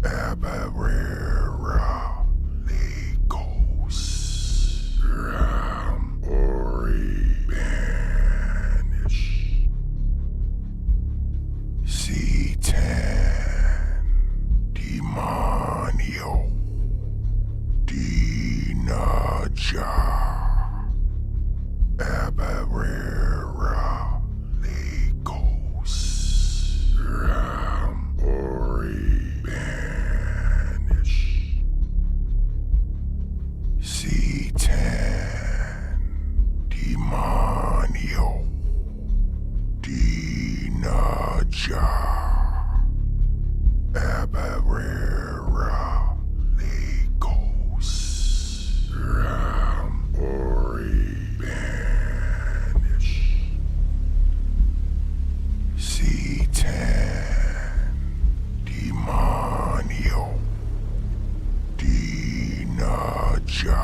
Abarera Legos Ram Ori Banish C10 Demonio Dinaja Abarera Legos Ram Ori Banish C10 Demonio Dinaja Abarera Legos Ram Ori Banish C10 Demonio Dinaja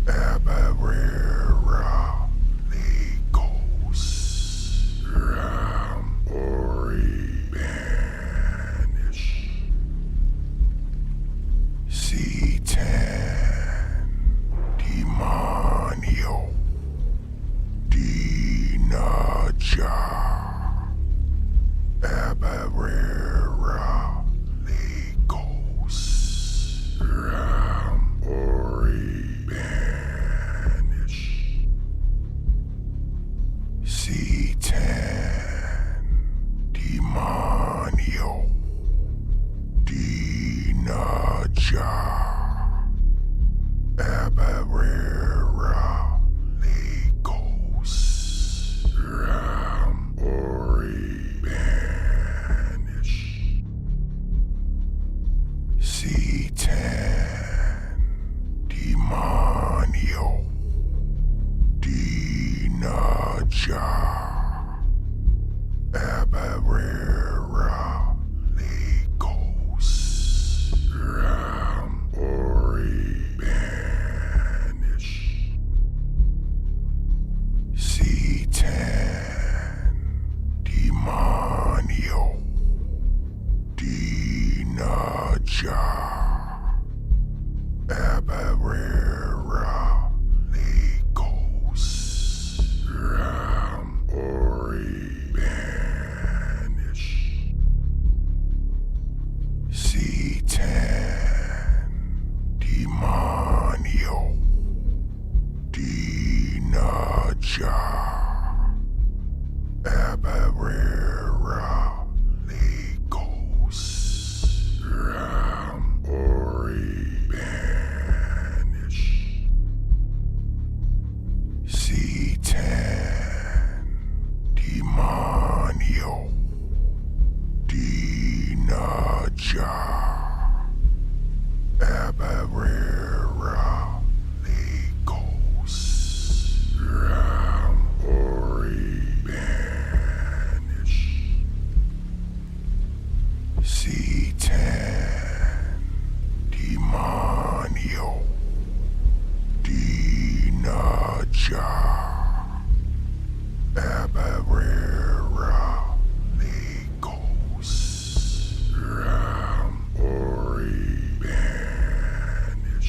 Abarera Legos Ram Ori Banish C10 Demonio Dinaja Abarera Legos Ram Ori Banish C10 Demonio Dinaja Abarera Legos Ram Ori Banish C10 Demonio Dinaja Abarera Legos Ram Ori Banish C10 Demonio Dinaja Abarera Legos Ram Ori Banish C10 Demonio Dinaja Abarera Legos Ram Ori Banish C10 Demonio Dinaja Abarera Legos Ram Ori Banish C10 Demonio Dinaja Abarera Legos Ram Ori Banish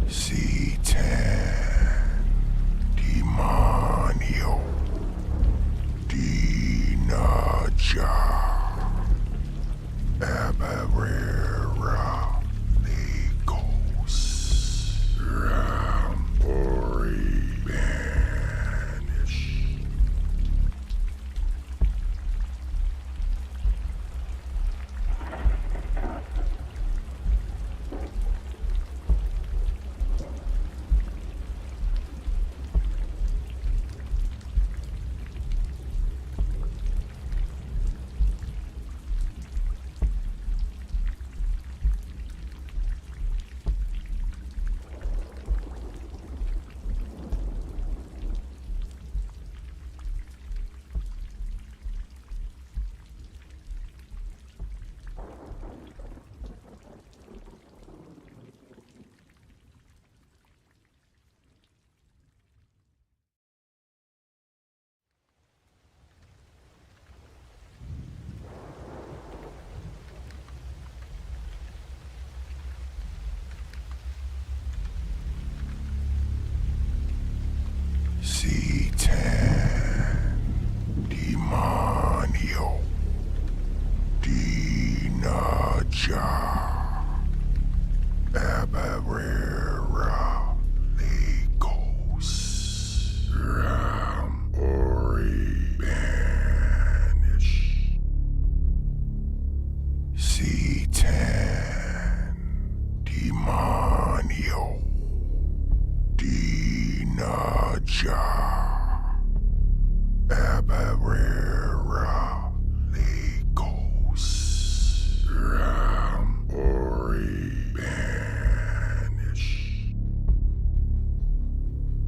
C10 Demon. C10 Demonio Dinaja Abarera Legos Ram Ori Banish C10 Demonio Dinaja Abarera Legos Ram Ori Banish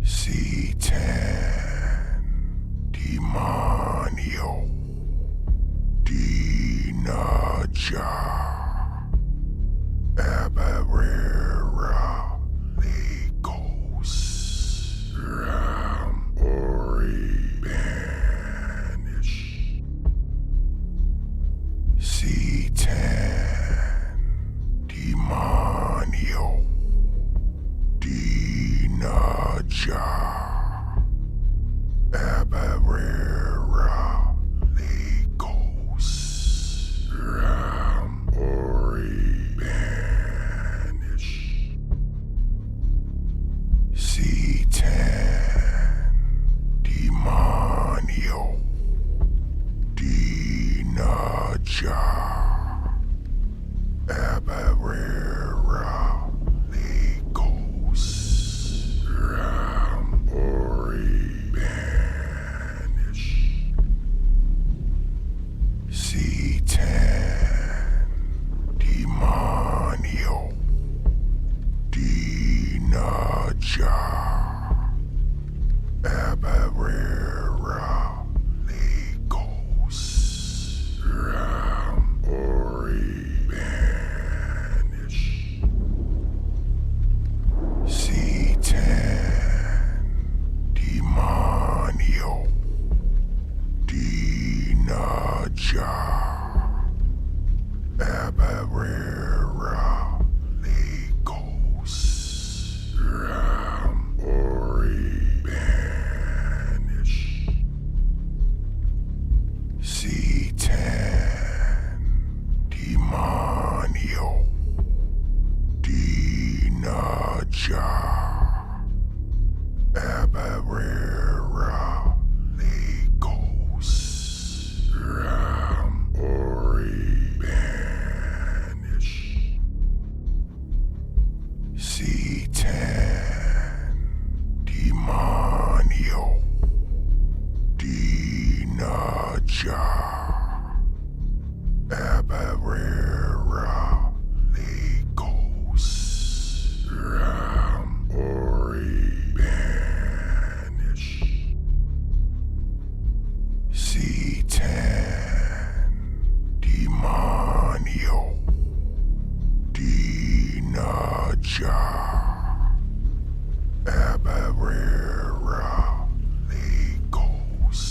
C10 Demonio Dinaja Abarera Legos Ram Ori Banish C10 Demonio Dinaja Abarera Legos Ram Ori Banish C10 Demonio Dinaja Abarera Legos Ram Ori Banish C10 Demonio Dinaja Abarera Legos Ram Ori Banish C10 Demonio Dinaja Abarera Legos Ram Ori Banish C10 Demonio Dinaja Abarera Legos Ram Ori Banish C10 Demonio Dinaja Abarera Legos Ram Ori Banish C10 Demonio Dinaja Abarera Legos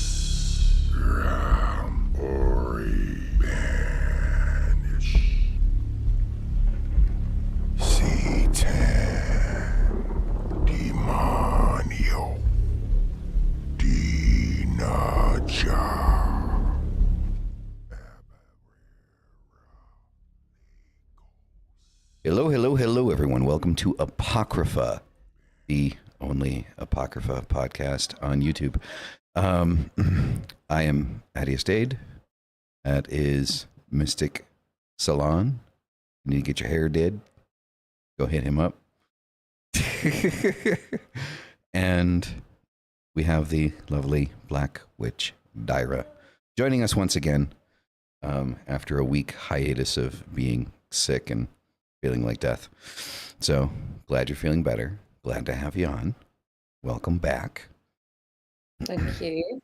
Ram Ori Banish C10 Demonio Dinaja Hello, hello, hello, everyone. Welcome to Apocrypha, the only Apocrypha podcast on YouTube. I am Atius Dade. That is Mystic Salon. You need to get your hair did. Go hit him up. And we have the lovely Black Witch Dyra joining us once again after a week hiatus of being sick and feeling like death. So glad you're feeling better. Glad to have you on. Welcome back. Thank you.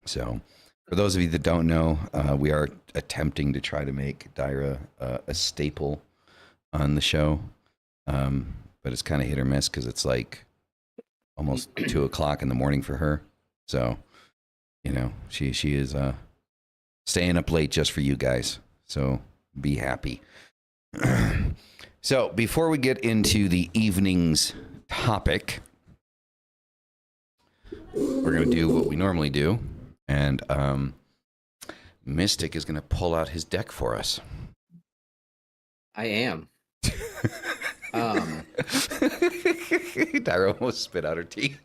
So for those of you that don't know, we are attempting to try to make Dyra a staple on the show. But it's kind of hit or miss because it's like almost 2 o'clock in the morning for her. So, you know, she is staying up late just for you guys. So be happy. So before we get into the evening's topic, we're gonna do what we normally do, and Mystic is gonna pull out his deck for us. I am. Dyra almost spit out her tea.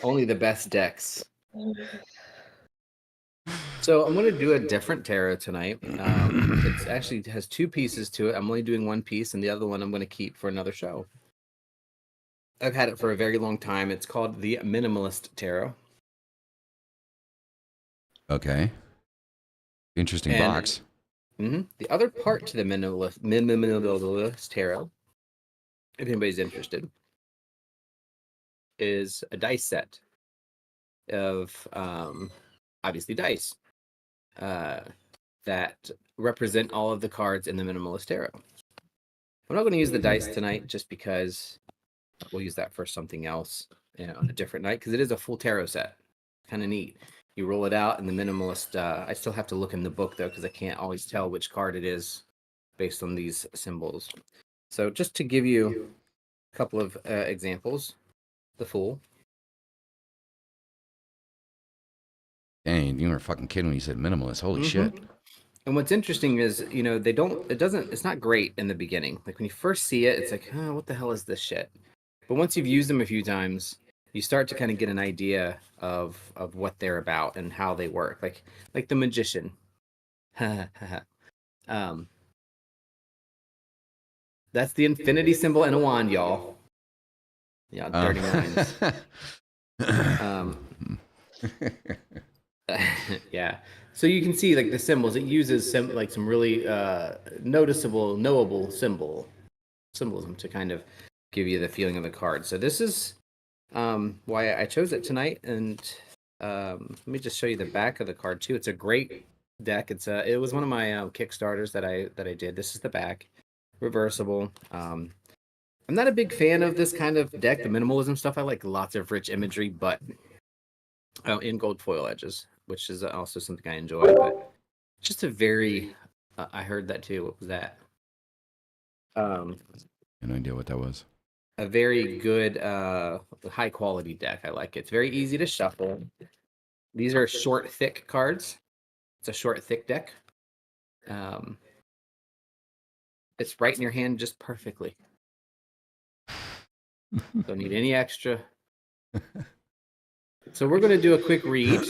Only the best decks. So I'm going to do a different tarot tonight. It actually has 2 pieces to it. I'm only doing 1 piece, and the other one I'm going to keep for another show. I've had it for a very long time. It's called the Minimalist Tarot. Okay. Interesting And- box. The other part to the Minimalist Tarot, if anybody's interested, is a dice set of obviously dice that represent all of the cards in the Minimalist Tarot. I'm not going to use the dice tonight just because we'll use that for something else, on a different night, because it is a full tarot set. Kind of neat. You roll it out, and the Minimalist, I still have to look in the book, though, because I can't always tell which card it is based on these symbols. So just to give you a couple of examples, the Fool. Dang, you were fucking kidding when you said minimalist. Holy shit. And what's interesting is, it's not great in the beginning. Like when you first see it, it's like, oh, what the hell is this shit? But once you've used them a few times, you start to kind of get an idea of what they're about and how they work. Like the Magician. That's the infinity symbol and a wand, y'all. Yeah, dirty minds. Yeah. So you can see like the symbols. It uses some really noticeable, knowable symbolism to kind of give you the feeling of the card. So this is why I chose it tonight. And let me just show you the back of the card too. It's a great deck. It was one of my Kickstarters that I did. This is the back, reversible. I'm not a big fan of this kind of deck, the minimalism stuff. I like lots of rich imagery, but in gold foil edges, which is also something I enjoy. But just a very, I heard that too. What was that? No idea what that was. A very good, high quality deck. I like it. It's very easy to shuffle. These are short, thick cards. It's a short, thick deck. It's right in your hand just perfectly. Don't need any extra. So we're going to do a quick read.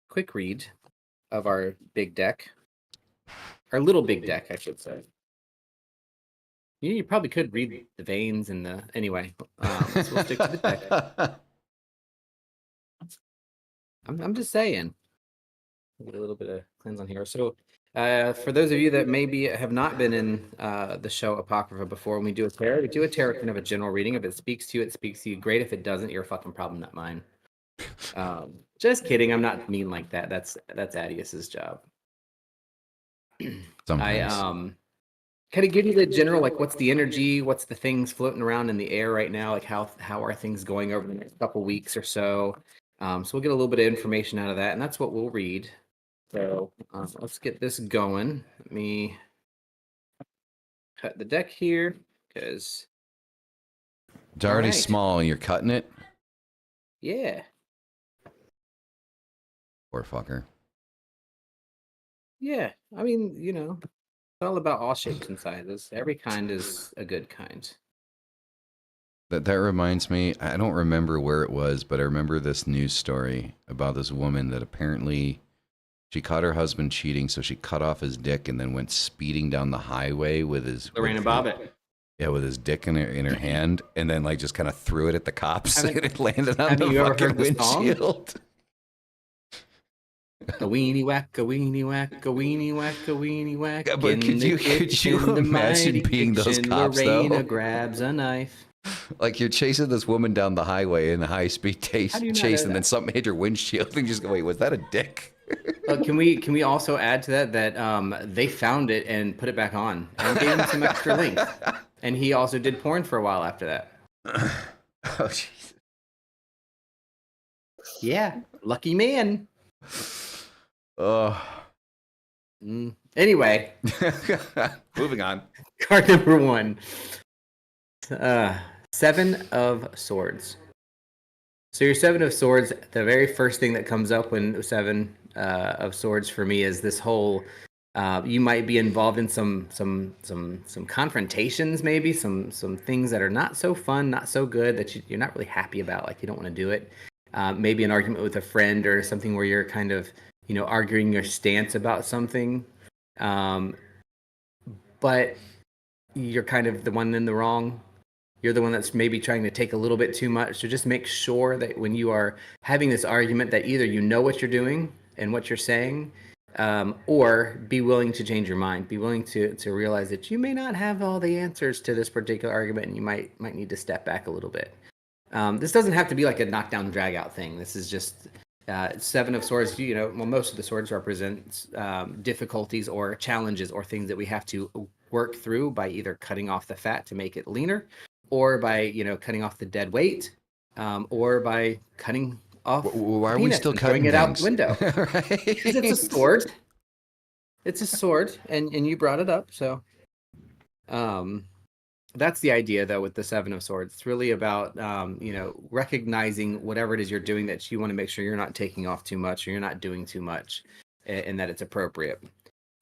Quick read of our big deck. Our little big deck, I should say. You probably could read the veins and the... Anyway, so we'll stick to the deck. I'm just saying. Get a little bit of cleanse on here. So for those of you that maybe have not been in the show Apocrypha before, when we do a tarot kind of a general reading. If it speaks to you, it speaks to you. Great. If it doesn't, you're a fucking problem, not mine. Just kidding. I'm not mean like that. That's Atius's job. Sometimes. Kind of give you the general, like, what's the energy, what's the things floating around in the air right now, like how are things going over the next couple weeks or so. So we'll get a little bit of information out of that, and that's what we'll read. So let's get this going. Let me cut the deck here because It's already Alright. small and you're cutting it? yeah. Poor fucker. Yeah, I mean, it's all about all shapes and sizes. Every kind is a good kind. That reminds me, I don't remember where it was, but I remember this news story about this woman that apparently she caught her husband cheating, so she cut off his dick and then went speeding down the highway with his... Lorena Bobbitt. Yeah, with his dick in her hand, and then like just kind of threw it at the cops and it landed on haven't the you ever fucking heard this song? windshield. A weenie whack, a weenie whack, a weenie whack, a weenie whack. Yeah, but In could the you kitchen, the imagine mighty being those kitchen, cops, Lorena though? grabs a knife. Like you're chasing this woman down the highway in a high-speed chase, How do you not and know then that? something hit your windshield, and you just go, "Wait, was that a dick?" Can we also add to that they found it and put it back on and gave him some extra length, and he also did porn for a while after that. Oh, jeez. Yeah, lucky man. Oh. Anyway, Moving on. Card number 1. 7 of Swords. So your 7 of Swords, the very first thing that comes up when 7 of Swords for me is this whole. You might be involved in some confrontations, maybe some things that are not so fun, not so good, that you're not really happy about, like you don't want to do it. Maybe an argument with a friend or something where you're kind of, arguing your stance about something, but you're kind of the one in the wrong. You're the one that's maybe trying to take a little bit too much. So just make sure that when you are having this argument, that either you know what you're doing and what you're saying, or be willing to change your mind. Be willing to realize that you may not have all the answers to this particular argument, and you might need to step back a little bit. This doesn't have to be like a knockdown, drag out thing. This is just 7 of Swords. Most of the swords represent difficulties or challenges or things that we have to work through by either cutting off the fat to make it leaner, or by cutting off the dead weight, or by cutting off. Why are we still cutting it things? out the window? Right? Because it's a sword. It's a sword, and you brought it up, so that's the idea, though, with the 7 of Swords. It's really about recognizing whatever it is you're doing, that you want to make sure you're not taking off too much, or you're not doing too much, and that it's appropriate.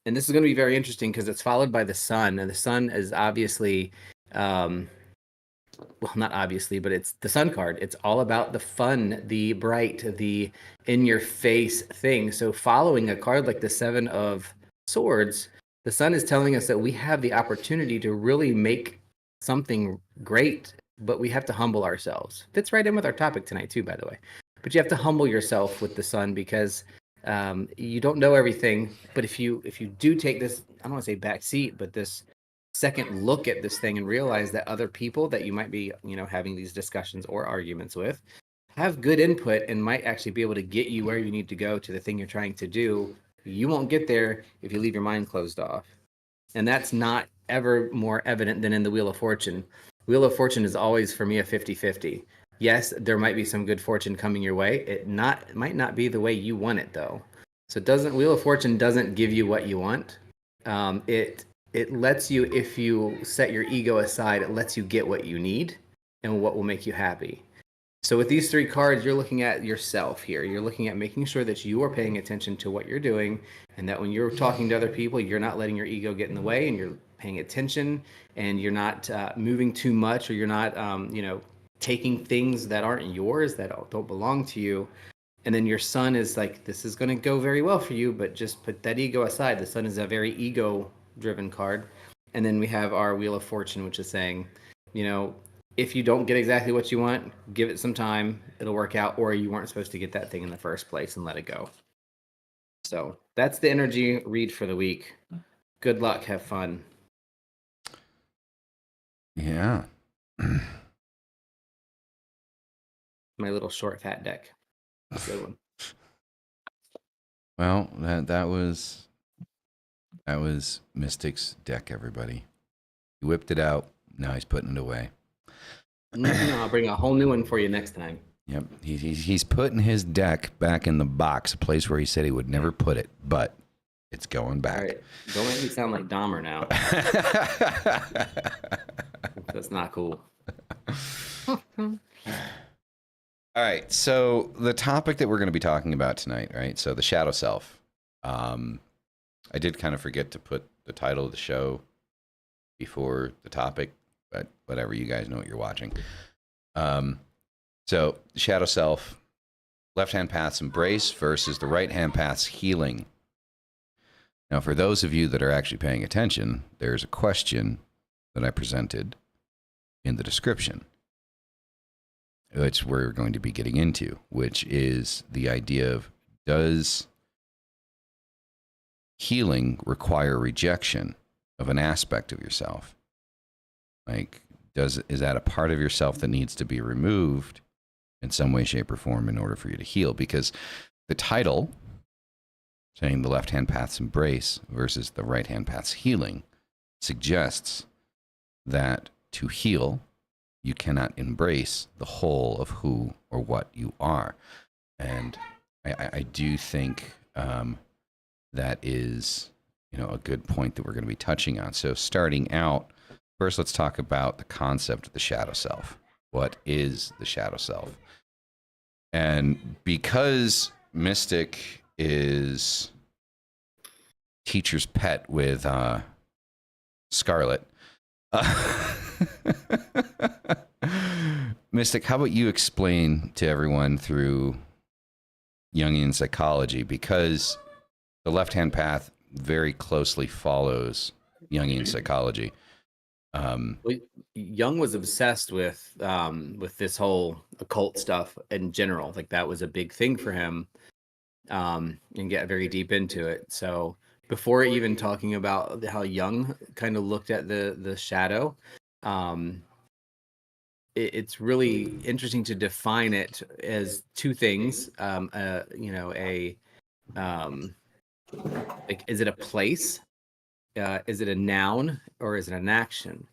And this is going to be very interesting because it's followed by the Sun, and the Sun is obviously. Well, not obviously, but it's the Sun card. It's all about the fun, the bright, the in-your-face thing. So following a card like the 7 of Swords, the Sun is telling us that we have the opportunity to really make something great, but we have to humble ourselves. Fits right in with our topic tonight, too, by the way. But you have to humble yourself with the Sun, because you don't know everything. But if you do take this, I don't want to say back seat, but this second look at this thing and realize that other people that you might be having these discussions or arguments with have good input and might actually be able to get you where you need to go to the thing you're trying to do, you won't get there if you leave your mind closed off. And that's not ever more evident than in the Wheel of Fortune. Wheel of Fortune is always, for me, a 50-50. Yes, there might be some good fortune coming your way. It might not be the way you want it, though. So Wheel of Fortune doesn't give you what you want. It lets you, if you set your ego aside, it lets you get what you need and what will make you happy. So with these 3 cards, you're looking at yourself here. You're looking at making sure that you are paying attention to what you're doing, and that when you're talking to other people, you're not letting your ego get in the way, and you're paying attention, and you're not moving too much, or you're not taking things that aren't yours, that don't belong to you. And then your Sun is like, this is going to go very well for you, but just put that ego aside. The Sun is a very ego-driven card. And then we have our Wheel of Fortune, which is saying, if you don't get exactly what you want, give it some time. It'll work out, or you weren't supposed to get that thing in the first place, and let it go. So that's the energy read for the week. Good luck. Have fun. Yeah. My little short, fat deck. Good one. Well, that was Mystic's deck, everybody. He whipped it out. Now he's putting it away. I'll bring a whole new one for you next time. Yep. He's putting his deck back in the box, a place where he said he would never put it, but it's going back. All right. Don't make me sound like Dahmer now. That's not cool. All right, so the topic that we're going to be talking about tonight, right? So the shadow self. I did kind of forget to put the title of the show before the topic, but whatever, you guys know what you're watching. So the shadow self, left-hand path's embrace versus the right-hand path's healing. Now, for those of you that are actually paying attention, there's a question that I presented in the description, which we're going to be getting into, which is the idea of, does healing require rejection of an aspect of yourself? Like, is that a part of yourself that needs to be removed in some way, shape, or form in order for you to heal? Because the title, saying the left-hand path's embrace versus the right-hand path's healing, suggests that to heal, you cannot embrace the whole of who or what you are. And I do think that is a good point that we're going to be touching on. So starting out, first let's talk about the concept of the shadow self. What is the shadow self? And because Mystic is teacher's pet with Scarlet, Mystic, how about you explain to everyone through Jungian psychology, because the left-hand path very closely follows Jungian psychology. Well, Jung was obsessed with this whole occult stuff in general. Like that was a big thing for him, and get very deep into it. So before even talking about how Jung kind of looked at the shadow, it's really interesting to define it as two things. Like, is it a place? Is it a noun, or is it an action?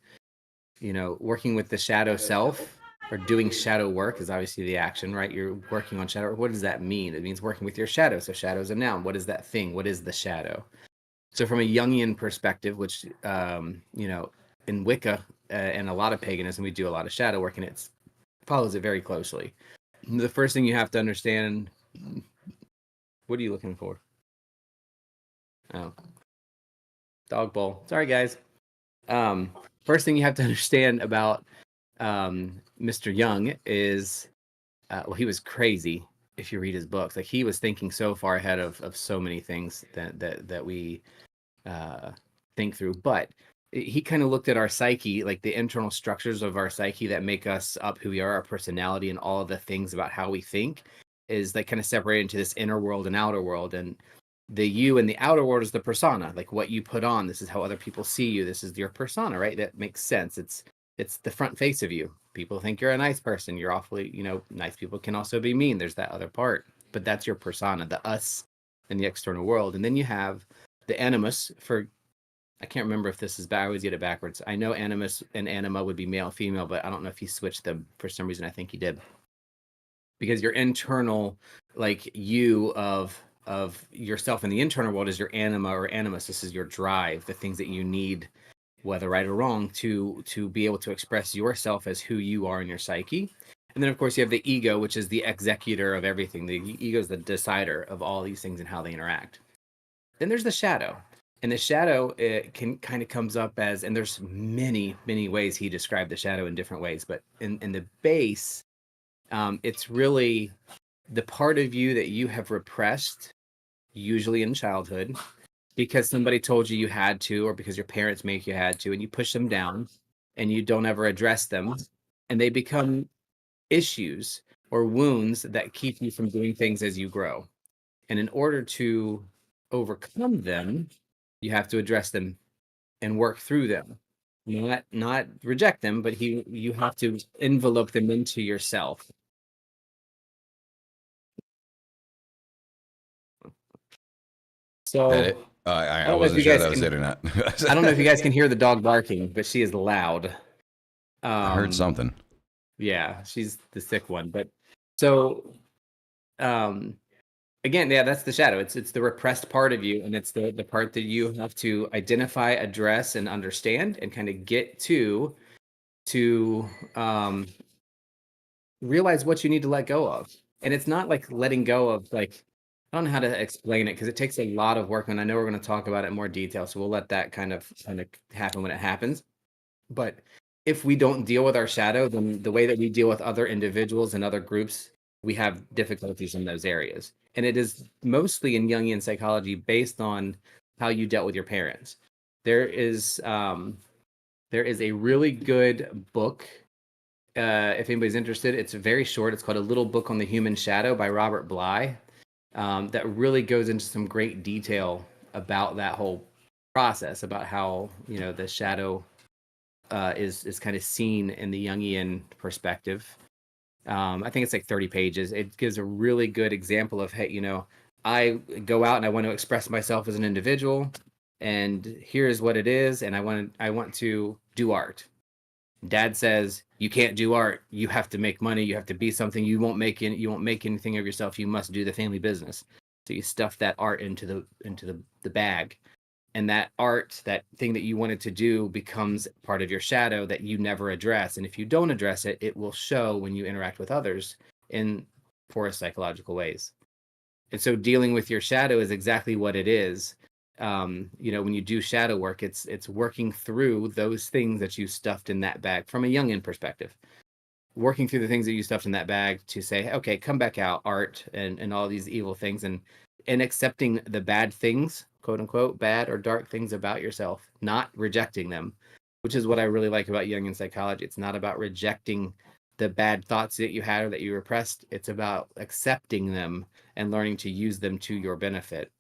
Working with the shadow self or doing shadow work is obviously the action, right? You're working on shadow. What does that mean? It means working with your shadow. So shadow is a noun. What is that thing? What is the shadow? So from a Jungian perspective, which, in Wicca and a lot of paganism, we do a lot of shadow work, and it follows it very closely. The first thing you have to understand, what are you looking for? Oh, dog bowl. Sorry, guys. First thing you have to understand about Mr. Jung is, well, he was crazy. If you read his books, like he was thinking so far ahead of so many things that we think through. But he kind of looked at our psyche, like the internal structures of our psyche that make us up who we are, our personality, and all of the things about how we think is like kind of separated into this inner world and outer world. And the you in the outer world is the persona, like what you put on. This is how other people see you. This is your persona, right? That makes sense. It's the front face of you. People think you're a nice person. You're awfully, nice people can also be mean. There's that other part, but that's your persona, the us in the external world. And then you have the animus I can't remember if this is bad. I always get it backwards. I know animus and anima would be male, female, but I don't know if he switched them for some reason. I think he did. Because your internal, like you of yourself in the internal world is your anima or animus. This is your drive, the things that you need, whether right or wrong, to be able to express yourself as who you are in your psyche. And then, of course, you have the ego, which is the executor of everything. The ego is the decider of all these things and how they interact. Then there's the shadow. And the shadow, it can kind of comes up as, and there's many, many ways he described the shadow in different ways, but in the base, it's really the part of you that you have repressed, usually in childhood, because somebody told you had to, or because your parents make you had to, and you push them down and you don't ever address them, and they become issues or wounds that keep you from doing things as you grow. And in order to overcome them, you have to address them and work through them. Not reject them, but you have to envelope them into yourself. So I wasn't sure that was it or not. I don't know if you guys can hear the dog barking, but she is loud. I heard something. Yeah, she's the sick one. But so again, yeah, that's the shadow. It's the repressed part of you, and it's the part that you have to identify, address, and understand, and kind of get to realize what you need to let go of. And it's not like letting go of, like, I don't know how to explain it because it takes a lot of work, and I know we're going to talk about it in more detail, so we'll let that kind of happen when it happens. But if we don't deal with our shadow, then the way that we deal with other individuals and other groups, we have difficulties in those areas. And it is mostly in Jungian psychology based on how you dealt with your parents. There is a really good book. If anybody's interested, it's very short. It's called A Little Book on the Human Shadow by Robert Bly. That really goes into some great detail about that whole process, about how the shadow is kind of seen in the Jungian perspective. I think it's like 30 pages. It gives a really good example of, hey, I go out and I want to express myself as an individual, and here's what it is, and I want to do art. Dad says you can't do art. You have to make money. You have to be something. You won't make anything of yourself. You must do the family business. So you stuff that art into the bag. and that art, that thing that you wanted to do, becomes part of your shadow that you never address. And if you don't address it, it will show when you interact with others in poor psychological ways. And so dealing with your shadow is exactly what it is. You know, when you do shadow work, it's working through those things that you stuffed in that bag from a Jungian perspective, working through the things that you stuffed in that bag to say, okay, come back out, art and all these evil things, and accepting the bad things, quote unquote, bad or dark things about yourself, not rejecting them, which is what I really like about Jungian psychology. It's not about rejecting the bad thoughts that you had or that you repressed. It's about accepting them and learning to use them to your benefit.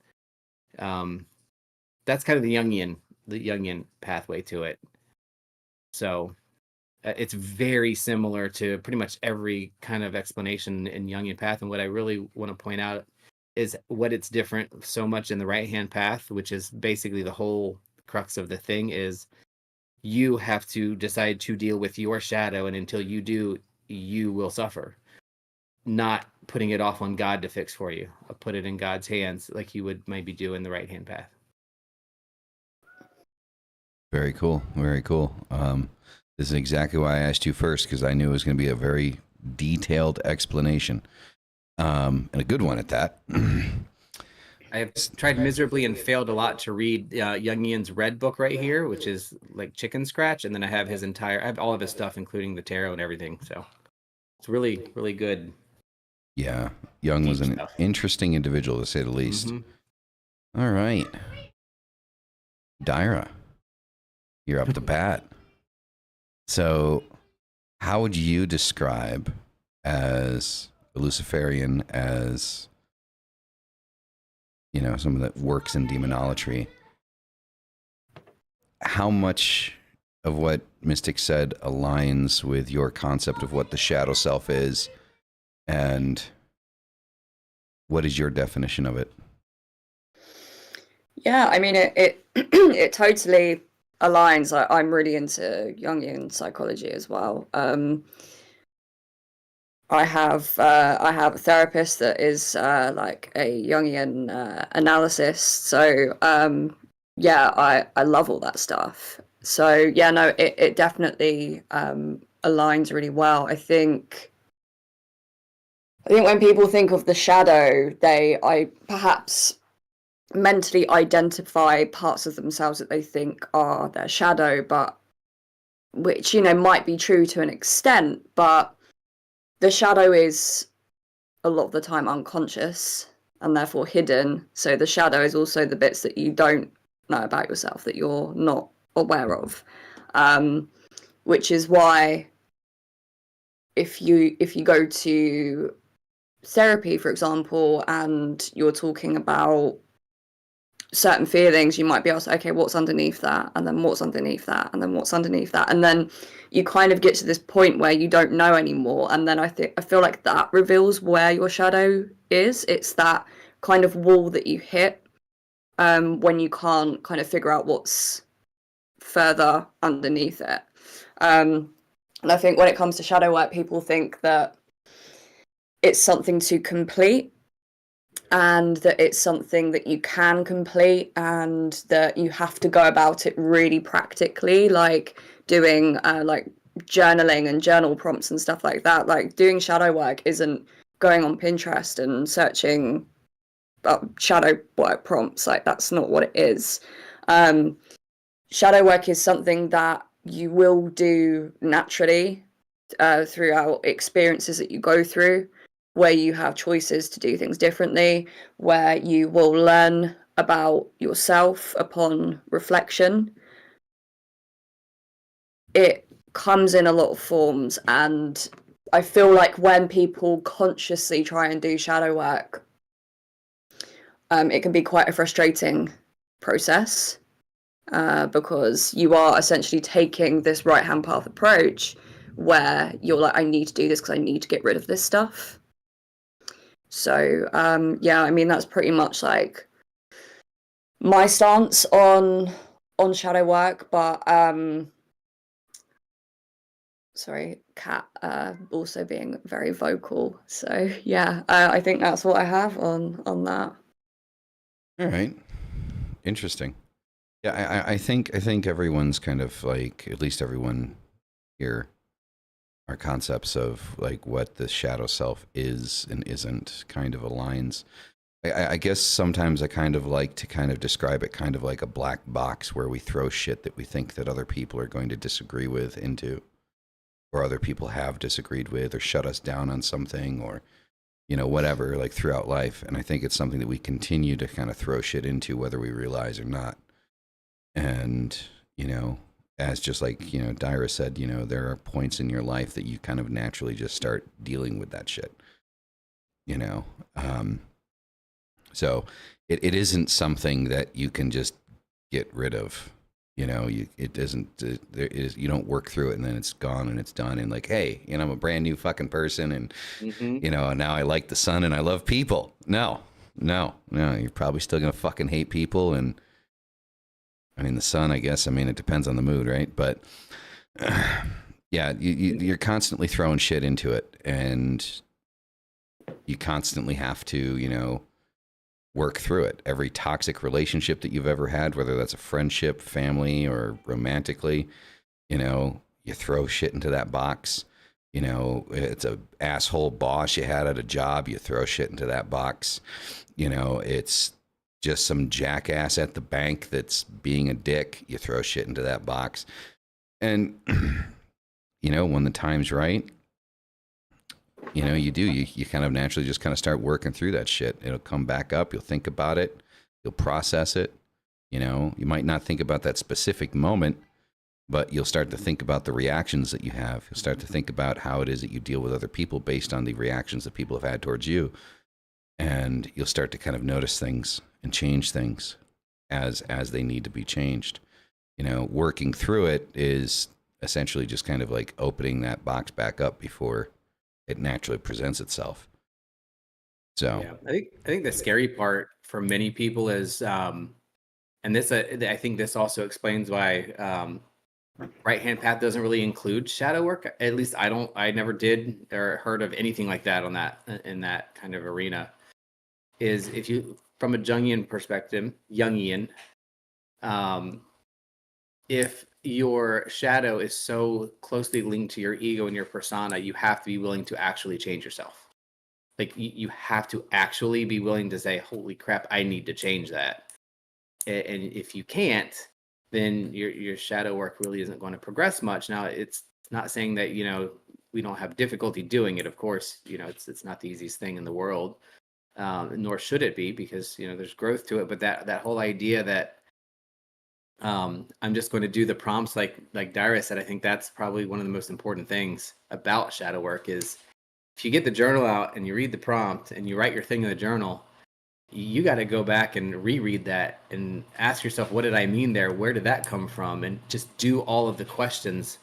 That's kind of the Jungian pathway to it. So it's very similar to pretty much every kind of explanation in Jungian path. And what I really want to point out is what it's different so much in the right-hand path, which is basically the whole crux of the thing, is you have to decide to deal with your shadow. And until you do, you will suffer. Not putting it off on God to fix for you. Put it in God's hands like you would maybe do in the right-hand path. Very cool. Very cool. This is exactly why I asked you first, because I knew it was going to be a very detailed explanation, and a good one at that. I have tried miserably and failed a lot to read Jungian's red book right here, which is like chicken scratch, and then I have I have all of his stuff, including the tarot and everything. So it's really, really good. Yeah, Jung was an interesting individual, to say the least. All right, Dyra, you're up to bat. So, how would you describe as a Luciferian, as, you know, someone that works in demonolatry? How much of what Mystic said aligns with your concept of what the shadow self is, and what is your definition of it? Yeah, I mean, it it totally aligns. I'm really into Jungian psychology as well. I have a therapist that is like a Jungian analyst. So yeah, I love all that stuff. So yeah, no, it definitely aligns really well. I think when people think of the shadow, I perhaps mentally identify parts of themselves that they think are their shadow, but which, you know, might be true to an extent, but the shadow is a lot of the time unconscious and therefore hidden. So the shadow is also the bits that you don't know about yourself, that you're not aware of, which is why if you go to therapy, for example, and you're talking about certain feelings, you might be asked, okay, what's underneath that, and then what's underneath that, and then what's underneath that, and then you kind of get to this point where you don't know anymore, and then I feel like that reveals where your shadow is. It's that kind of wall that you hit when you can't kind of figure out what's further underneath it. And I think when it comes to shadow work, people think that it's something to complete, and that it's something that you can complete, and that you have to go about it really practically, like doing like journaling and journal prompts and stuff like that. Like doing shadow work isn't going on Pinterest and searching shadow work prompts. Like that's not what it is. Shadow work is something that you will do naturally throughout experiences that you go through, where you have choices to do things differently, where you will learn about yourself upon reflection. It comes in a lot of forms, and I feel like when people consciously try and do shadow work, it can be quite a frustrating process, because you are essentially taking this right-hand path approach where you're like, I need to do this because I need to get rid of this stuff. So yeah, I mean, that's pretty much like my stance on shadow work. But sorry, cat also being very vocal. So yeah, I think that's what I have on that. All right, interesting. Yeah, I think everyone's kind of like, at least everyone here, our concepts of like what the shadow self is and isn't kind of aligns. I guess sometimes I kind of like to kind of describe it kind of like a black box where we throw shit that we think that other people are going to disagree with into, or other people have disagreed with, or shut us down on something, or whatever, like throughout life. And I think it's something that we continue to kind of throw shit into, whether we realize or not. And as just like Dyra said, there are points in your life that you kind of naturally just start dealing with that shit. You know, so it isn't something that you can just get rid of. It doesn't. You don't work through it and then it's gone and it's done. And like, hey, I'm a brand new fucking person, and Hmm. now I like the sun and I love people. No, no, no. You're probably still gonna fucking hate people. And I mean, the sun, I guess. I mean, it depends on the mood, right? But yeah, you're constantly throwing shit into it, and you constantly have to, work through it. Every toxic relationship that you've ever had, whether that's a friendship, family, or romantically, you throw shit into that box. It's a asshole boss you had at a job, you throw shit into that box. It's just some jackass at the bank that's being a dick, you throw shit into that box. And when the time's right, you kind of naturally just kind of start working through that shit. It'll come back up, you'll think about it, you'll process it. You might not think about that specific moment, but you'll start to think about the reactions that you have. You'll start to think about how it is that you deal with other people based on the reactions that people have had towards you. And you'll start to kind of notice things and change things as they need to be changed. Working through it is essentially just kind of like opening that box back up before it naturally presents itself. So Yeah, I think the scary part for many people is, and this I think this also explains why right hand path doesn't really include shadow work. At least I never did or heard of anything like that in that kind of arena. Is if you, from a Jungian, um, if your shadow is so closely linked to your ego and your persona, you have to be willing to actually change yourself. Like you have to actually be willing to say, "Holy crap, I need to change that." And if you can't, then your shadow work really isn't going to progress much. Now, it's not saying that we don't have difficulty doing it. Of course, it's not the easiest thing in the world, nor should it be, because there's growth to it. But that whole idea that I'm just going to do the prompts like Dyra said, I think that's probably one of the most important things about shadow work is if you get the journal out and you read the prompt and you write your thing in the journal, you got to go back and reread that and ask yourself, what did I mean there? Where did that come from? And just do all of the questions,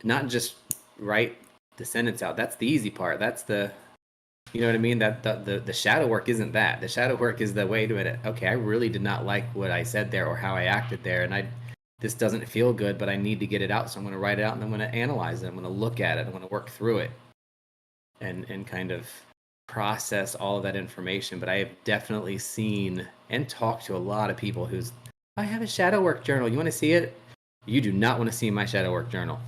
not just write the sentence out. That's the easy part. That's you know what I mean? That the shadow work isn't that. The shadow work is the wait a minute. Okay, I really did not like what I said there or how I acted there, and this doesn't feel good, but I need to get it out. So I'm going to write it out and I'm going to analyze it. I'm going to look at it. I'm going to work through it, and kind of process all of that information. But I have definitely seen and talked to a lot of people I have a shadow work journal. You want to see it? You do not want to see my shadow work journal.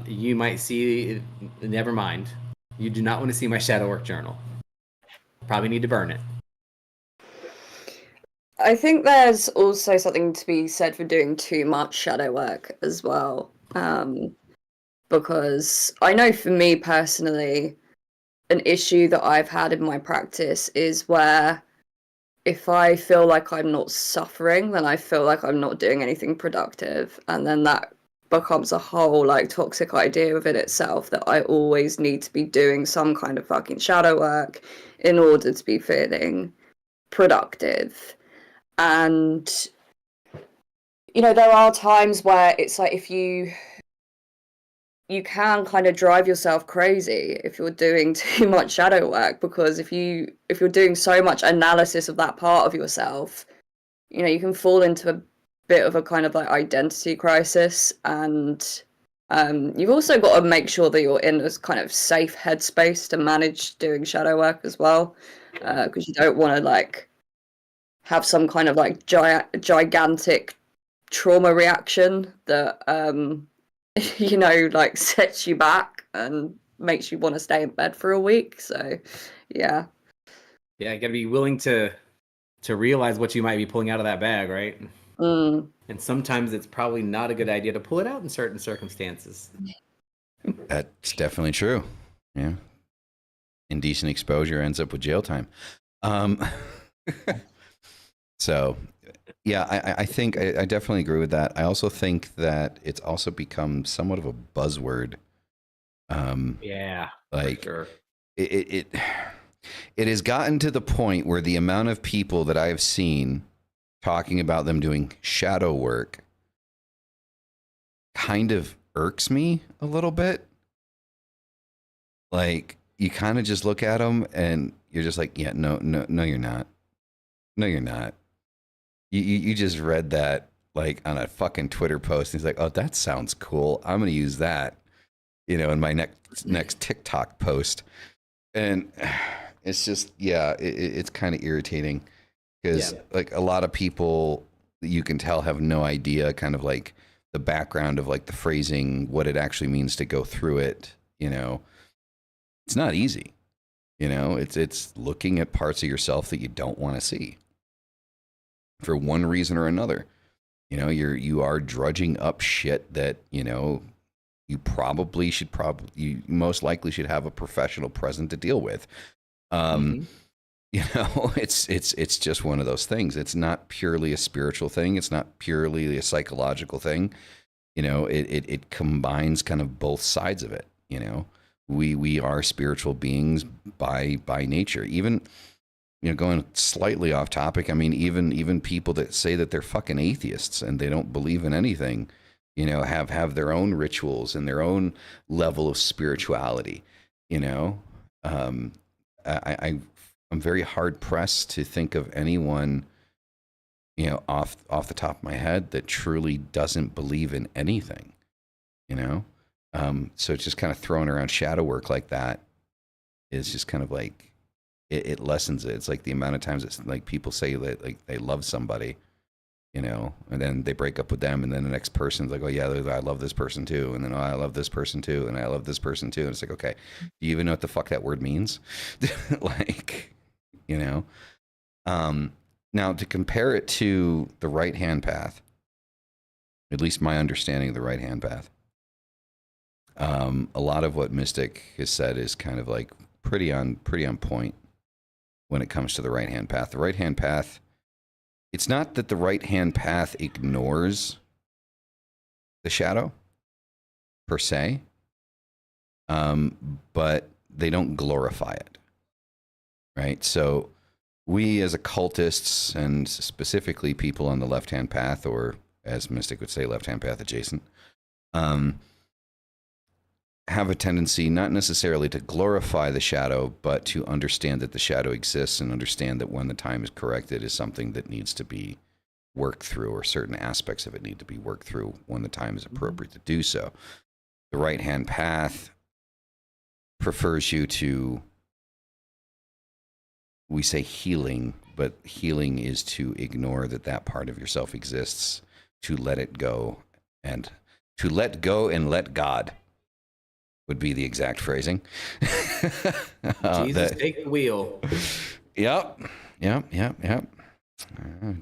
You might see. Never mind. You do not want to see my shadow work journal. Probably need to burn it. I think there's also something to be said for doing too much shadow work as well. Because I know for me personally, an issue that I've had in my practice is where if I feel like I'm not suffering, then I feel like I'm not doing anything productive. And then that becomes a whole like toxic idea within itself that I always need to be doing some kind of fucking shadow work in order to be feeling productive. And there are times where it's like if you can kind of drive yourself crazy if you're doing too much shadow work, because if you're doing so much analysis of that part of yourself, you can fall into a bit of a kind of like identity crisis. And you've also got to make sure that you're in this kind of safe headspace to manage doing shadow work as well, because you don't want to like have some kind of like gigantic trauma reaction that like sets you back and makes you want to stay in bed for a week. So yeah. Yeah, you got to be willing to realize what you might be pulling out of that bag, right? And sometimes it's probably not a good idea to pull it out in certain circumstances. That's definitely true. Yeah. Indecent exposure ends up with jail time. So, yeah, I think I definitely agree with that. I also think that it's also become somewhat of a buzzword. Yeah, like for sure. It has gotten to the point where the amount of people that I have seen talking about them doing shadow work kind of irks me a little bit. Like, you kind of just look at them and you're just like, yeah, no, you're not. No, you're not. You just read that like on a fucking Twitter post. And he's like, oh, that sounds cool. I'm going to use that, in my next TikTok post. And it's just, yeah, it's kind of irritating because like a lot of people you can tell have no idea kind of like the background of like the phrasing, what it actually means to go through it. It's not easy. It's looking at parts of yourself that you don't want to see for one reason or another. You are drudging up shit that, you most likely should have a professional present to deal with. It's just one of those things. It's not purely a spiritual thing. It's not purely a psychological thing. It combines kind of both sides of it. We are spiritual beings by nature. Even, going slightly off topic. I mean, even people that say that they're fucking atheists and they don't believe in anything, have their own rituals and their own level of spirituality. I'm very hard pressed to think of anyone, off the top of my head that truly doesn't believe in anything. So it's just kind of throwing around shadow work like that is just kind of like it lessens it. It's like the amount of times it's like people say that like they love somebody, and then they break up with them, and then the next person's like, oh yeah, I love this person too, and then, oh, I love this person too, and I love this person too, and it's like, okay, do you even know what the fuck that word means? Like, now to compare it to the right hand path, at least my understanding of the right hand path, a lot of what Mystic has said is kind of like pretty on point when it comes to the right hand path. The right hand path, it's not that the right hand path ignores the shadow per se, but they don't glorify it, right? So we as occultists, and specifically people on the left hand path, or as Mystic would say, left hand path adjacent, have a tendency not necessarily to glorify the shadow, but to understand that the shadow exists and understand that when the time is correct, it is something that needs to be worked through, or certain aspects of it need to be worked through when the time is appropriate to do so. The right hand path prefers you to, we say healing, but healing is to ignore that part of yourself exists, to let it go, and to let go and let God would be the exact phrasing. Jesus, take the wheel. Yep.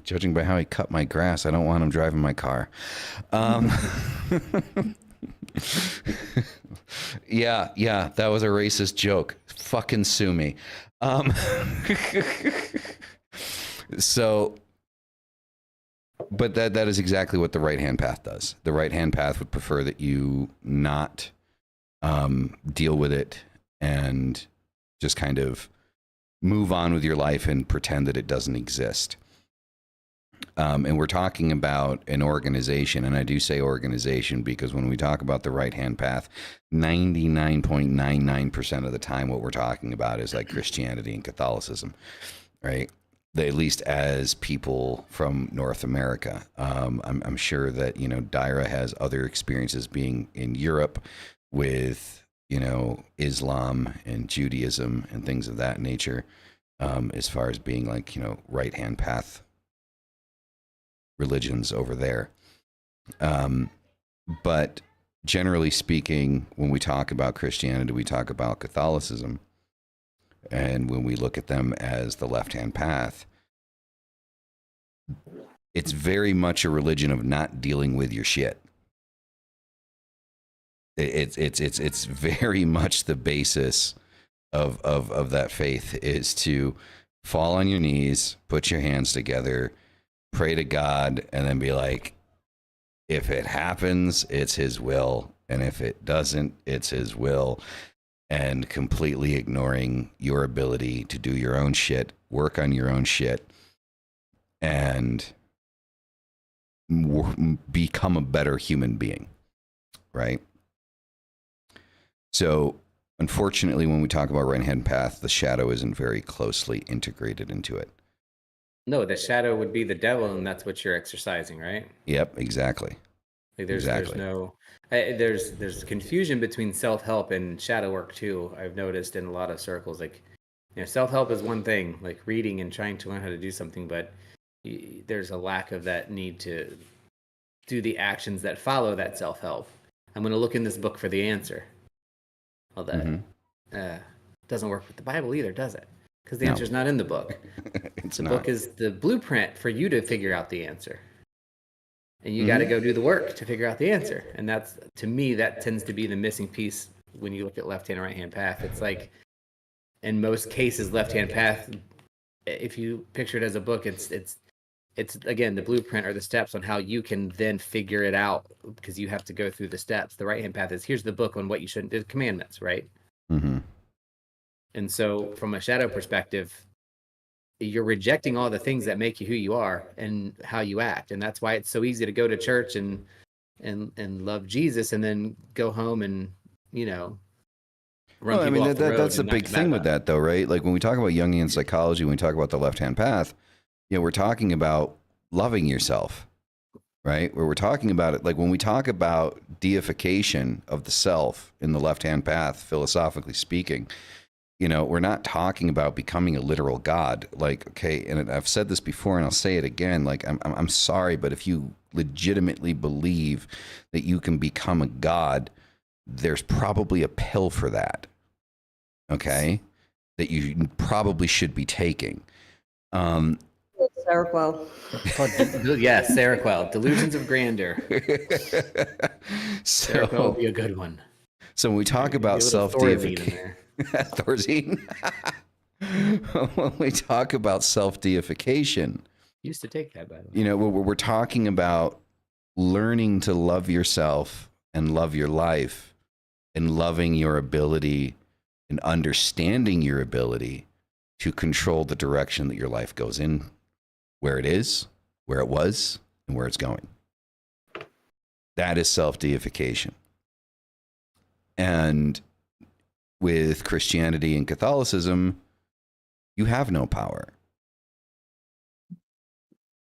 Judging by how he cut my grass, I don't want him driving my car. Yeah, that was a racist joke. Fucking sue me. So, but that is exactly what the right hand path does. The right hand path would prefer that you not deal with it and just kind of move on with your life and pretend that it doesn't exist. And we're talking about an organization, and I do say organization because when we talk about the right-hand path, 99.99% of the time what we're talking about is like Christianity and Catholicism, right? At least as people from North America. I'm sure that, Daira has other experiences being in Europe with, Islam and Judaism and things of that nature, as far as being like, right-hand path religions over there. But generally speaking, when we talk about Christianity, we talk about Catholicism. And when we look at them as the left-hand path, it's very much a religion of not dealing with your shit. It's very much the basis of that faith is to fall on your knees, put your hands together, pray to God, and then be like, if it happens, it's his will. And if it doesn't, it's his will. And completely ignoring your ability to do your own shit, work on your own shit, and become a better human being, right? So, unfortunately, when we talk about right-hand path, the shadow isn't very closely integrated into it. No, the shadow would be the devil, and that's what you're exercising, right? Yep, exactly. Like there's no there's confusion between self-help and shadow work too. I've noticed in a lot of circles, like, you know, self-help is one thing, like reading and trying to learn how to do something, but there's a lack of that need to do the actions that follow that self-help. I'm going to look in this book for the answer. All that doesn't work with the Bible either, does it? Because the answer's not in the book. The book is the blueprint for you to figure out the answer. And you got to go do the work to figure out the answer. And that's, to me, that tends to be the missing piece when you look at left-hand and right-hand path. It's like, in most cases, left-hand path, if you picture it as a book, it's again, the blueprint or the steps on how you can then figure it out, because you have to go through the steps. The right-hand path is, here's the book on what you shouldn't do, commandments, right? And so from a shadow perspective, you're rejecting all the things that make you who you are and how you act. And that's why it's so easy to go to church and love Jesus and then go home and, you know, run people off the road. That's the big thing with that, though, right? Like when we talk about Jungian psychology, when we talk about the left-hand path, you know, we're talking about loving yourself, right? Where we're talking about it, like when we talk about deification of the self in the left-hand path, philosophically speaking, you know, we're not talking about becoming a literal God. Like, okay, and I've said this before and I'll say it again, like, I'm sorry, but if you legitimately believe that you can become a God, there's probably a pill for that, okay, that you probably should be taking. Seroquel. Yes, Seroquel. Delusions of grandeur. Seroquel would be a good one. So when we talk about self-deification, Thorazine. When we talk about self-deification, used to take that, by the way. You know, we're talking about learning to love yourself and love your life and loving your ability and understanding your ability to control the direction that your life goes in, where it is, where it was, and where it's going. That is self-deification. And with Christianity and Catholicism, you have no power.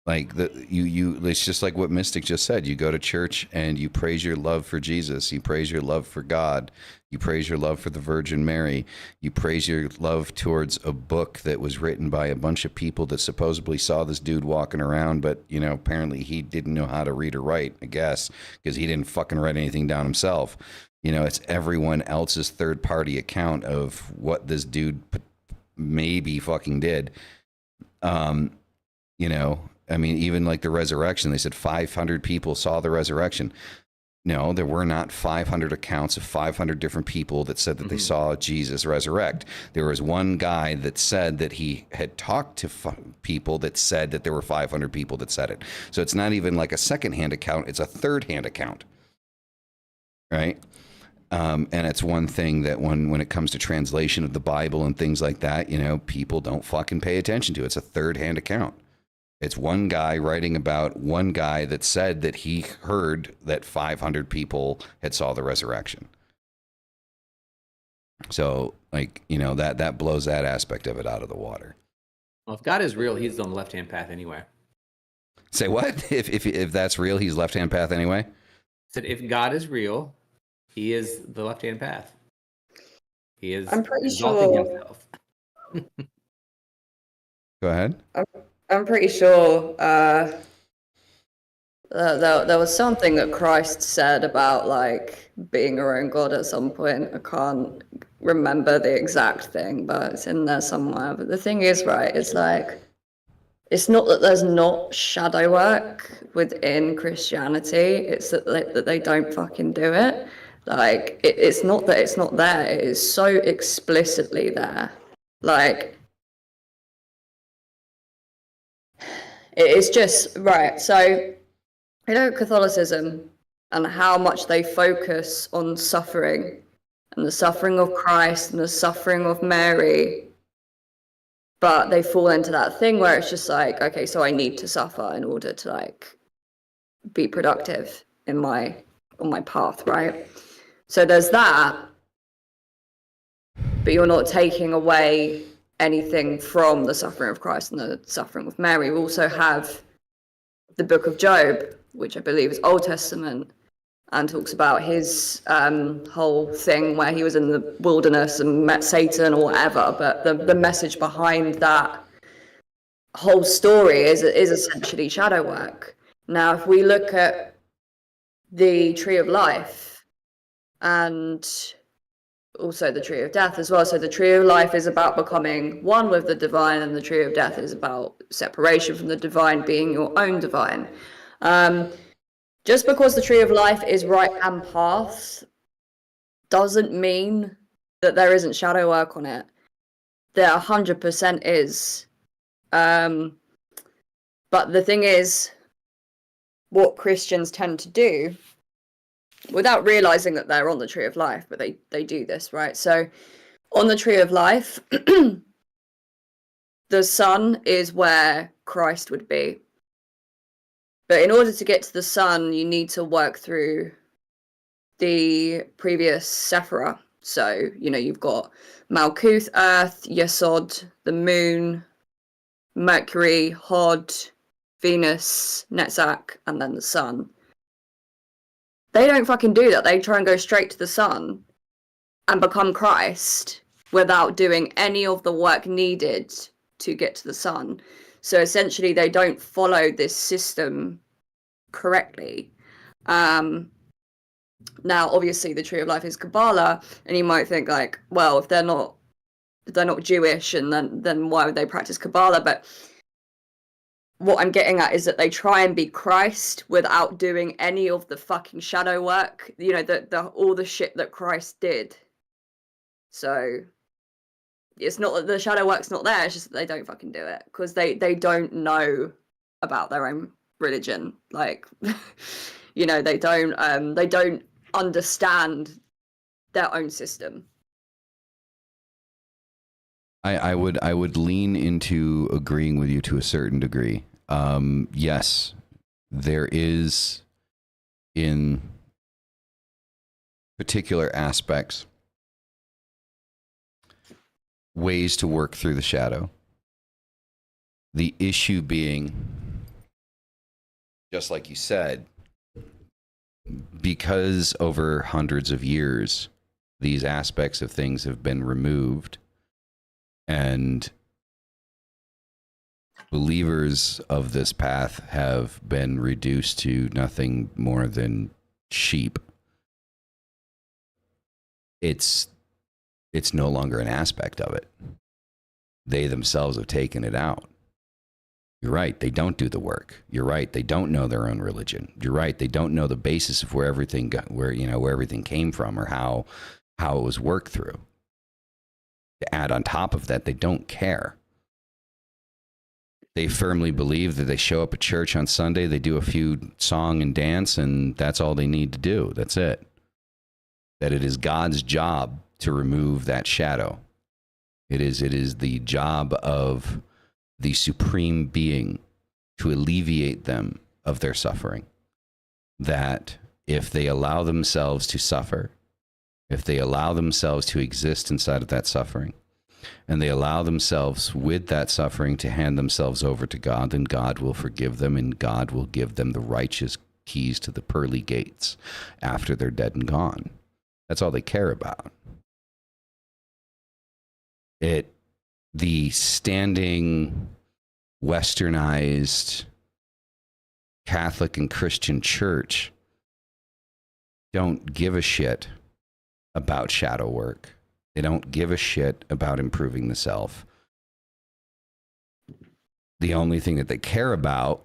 Like it's just like what Mystic just said. You go to church and you praise your love for Jesus. You praise your love for God. You praise your love for the Virgin Mary. You praise your love towards a book that was written by a bunch of people that supposedly saw this dude walking around, but, you know, apparently he didn't know how to read or write, I guess, because he didn't fucking write anything down himself. You know, it's everyone else's third-party account of what this dude maybe fucking did. You know, I mean, even like the resurrection, they said 500 people saw the resurrection. No, there were not 500 accounts of 500 different people that said that they saw Jesus resurrect. There was one guy that said that he had talked to people that said that there were 500 people that said it. So it's not even like a second-hand account. It's a third-hand account, right? And it's one thing that when it comes to translation of the Bible and things like that, you know, people don't fucking pay attention to. It's a third-hand account. It's one guy writing about one guy that said that he heard that 500 people had saw the resurrection. So, like, you know, that blows that aspect of it out of the water. Well, if God is real, he's on the left-hand path anyway. Say what? If that's real, he's left-hand path anyway? Said if God is real, he is the left-hand path. He is exalting himself. Go ahead. I'm pretty sure There was something that Christ said about like being your own God at some point. I can't remember the exact thing, but it's in there somewhere. But the thing is, right, it's like it's not that there's not shadow work within Christianity. It's that they don't fucking do it. Like it's not that it's not there. It is so explicitly there. Like it's just right. So Catholicism and how much they focus on suffering and the suffering of Christ and the suffering of Mary, but they fall into that thing where it's just like, okay, so I need to suffer in order to like be productive on my path, right? So there's that, but you're not taking away anything from the suffering of Christ and the suffering of Mary. We also have the book of Job, which I believe is Old Testament, and talks about his whole thing where he was in the wilderness and met Satan or whatever. But the message behind that whole story is essentially shadow work. Now, if we look at the tree of life and also the tree of death as well. So the tree of life is about becoming one with the divine, and the tree of death is about separation from the divine, being your own divine. Just because the tree of life is right hand path doesn't mean that there isn't shadow work on it. There 100% is. But the thing is, what Christians tend to do, without realizing that they're on the tree of life, but they do this, right? So on the tree of life, the sun is where Christ would be. But in order to get to the sun, you need to work through the previous Sephirah. So, you've got Malkuth, Earth, Yesod, the moon, Mercury, Hod, Venus, Netzach, and then the sun. They don't fucking do that. They try and go straight to the sun and become Christ without doing any of the work needed to get to the sun. So essentially, they don't follow this system correctly. Now, obviously, the tree of life is Kabbalah, and you might think like, well, if they're not Jewish, and then why would they practice Kabbalah? But what I'm getting at is that they try and be Christ without doing any of the fucking shadow work, all the shit that Christ did. So it's not that the shadow work's not there, it's just that they don't fucking do it because they don't know about their own religion. Like, they don't understand their own system. I would lean into agreeing with you to a certain degree. Yes, there is, in particular aspects, ways to work through the shadow. The issue being, just like you said, because over hundreds of years, these aspects of things have been removed, and believers of this path have been reduced to nothing more than sheep. It's no longer an aspect of it. They themselves have taken it out. You're right, they don't do the work. You're right, they don't know their own religion. You're right, they don't know the basis of where everything came from, or how it was worked through. To add on top of that, they don't care. They firmly believe that they show up at church on Sunday, they do a few song and dance, and that's all they need to do. That's it. That it is God's job to remove that shadow. It is the job of the supreme being to alleviate them of their suffering. That if they allow themselves to suffer, if they allow themselves to exist inside of that suffering, and they allow themselves with that suffering to hand themselves over to God, then God will forgive them, and God will give them the righteous keys to the pearly gates after they're dead and gone. That's all they care about. The standing, westernized Catholic and Christian church don't give a shit about shadow work. They don't give a shit about improving the self. The only thing that they care about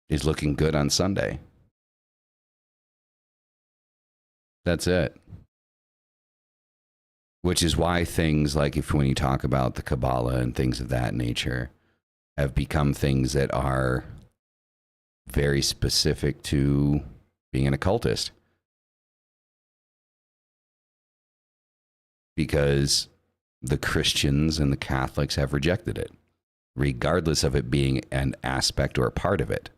is looking good on Sunday. That's it. Which is why things like when you talk about the Kabbalah and things of that nature have become things that are very specific to being an occultist. Because the Christians and the Catholics have rejected it, regardless of it being an aspect or a part of it.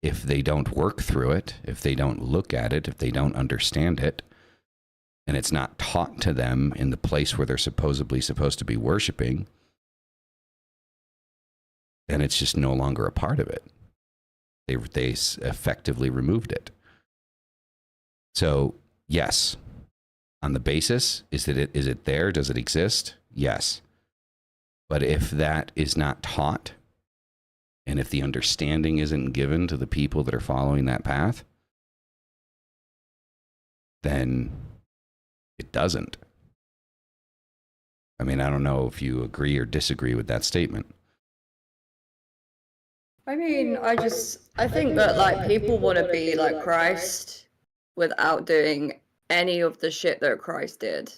If they don't work through it, if they don't look at it, if they don't understand it, and it's not taught to them in the place where they're supposedly supposed to be worshiping, then it's just no longer a part of it. They effectively removed it. So, yes, on the basis, is it there? Does it exist? Yes. But if that is not taught, and if the understanding isn't given to the people that are following that path, then it doesn't. I mean, I don't know if you agree or disagree with that statement. I mean, I think that like people want to be like Christ without doing any of the shit that Christ did.